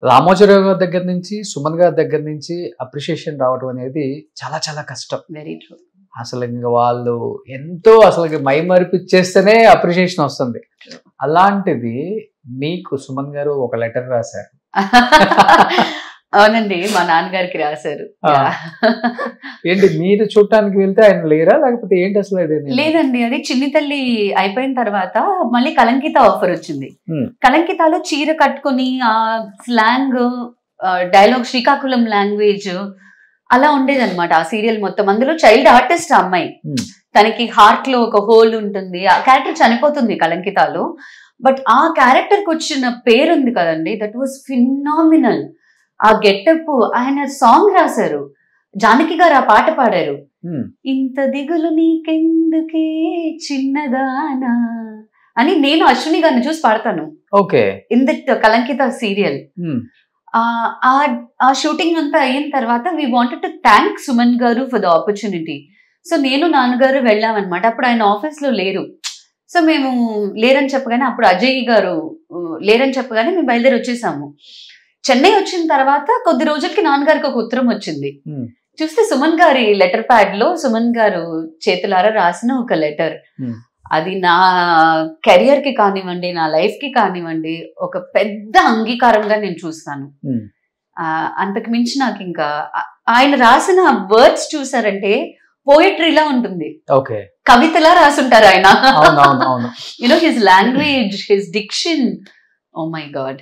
రామోజీరావు గారి దగ్గర నుంచి, సుమన్ గారి దగ్గర నుంచి అప్రిషియేషన్ రావడం అనేది చాలా చాలా కష్టం. Very true. అసలు ఇంక వాళ్ళు ఎంతో అసలు మైమరిపిచ్చేస్తేనే అప్రిషియేషన్ వస్తుంది. అలాంటిది మీకు సుమన్ గారు ఒక లెటర్ రాశారు. అవునండి, మా నాన్నగారికి రాశారు. ఏంటి మీరు చూడటానికి వెళ్తే ఆయన లేరా, లేకపోతే ఏంటి అసలు? లేదండి, అది చిన్ని తల్లి అయిపోయిన తర్వాత మళ్ళీ కలంకిత ఆఫర్ వచ్చింది. కలంకితాలో చీర కట్టుకుని ఆ స్లాంగ్ డైలాగ్ శ్రీకాకుళం లాంగ్వేజ్ అలా ఉండేదన్నమాట ఆ సీరియల్ మొత్తం. అందులో చైల్డ్ ఆర్టిస్ట్ అమ్మాయి, తనకి హార్ట్ లో ఒక హోల్ ఉంటుంది. ఆ క్యారెక్టర్ చనిపోతుంది కలంకితాలో. బట్ ఆ క్యారెక్టర్ కి వచ్చిన పేరు ఉంది కదండి, దట్ వాజ్ ఫినామినల్. ఆ గెటప్, ఆయన సాంగ్ రాశారు, జానకి గారు ఆ పాట పాడారు. ఇంత దిగులు నీకెందుకే చిన్నదానా అని నేను అశ్విని గారిని చూసి పాడతాను. Okay, in that Kalankitha serial. ఆ షూటింగ్ అంతా అయిన తర్వాత we wanted to thank Suman గారు ఫర్ ద ఆపర్చునిటీ. సో నేను నాన్నగారు వెళ్ళామన్నమాట. అప్పుడు ఆయన ఆఫీస్ లో లేరు. సో మేము లేరని చెప్పగానే, అప్పుడు అజయ్ గారు లేరని చెప్పగానే మేము బయలుదేరి వచ్చేసాము. చెన్నై వచ్చిన తర్వాత కొద్ది రోజులకి నాన్నగారికి ఒక ఉత్తరం వచ్చింది. చూస్తే సుమన్ గారి లెటర్ ప్యాడ్ లో సుమన్ గారు చేతులారా రాసిన ఒక లెటర్. అది నా కెరియర్ కి కానివ్వండి, నా లైఫ్ కి కానివ్వండి, ఒక పెద్ద అంగీకారంగా నేను చూస్తాను. అంతకు మించి నాకు ఇంకా ఆయన రాసిన వర్డ్స్ చూసారంటే పోయిట్రీలా ఉంటుంది, కవితలా రాసుంటారు ఆయన. You know his language, his diction, oh my God.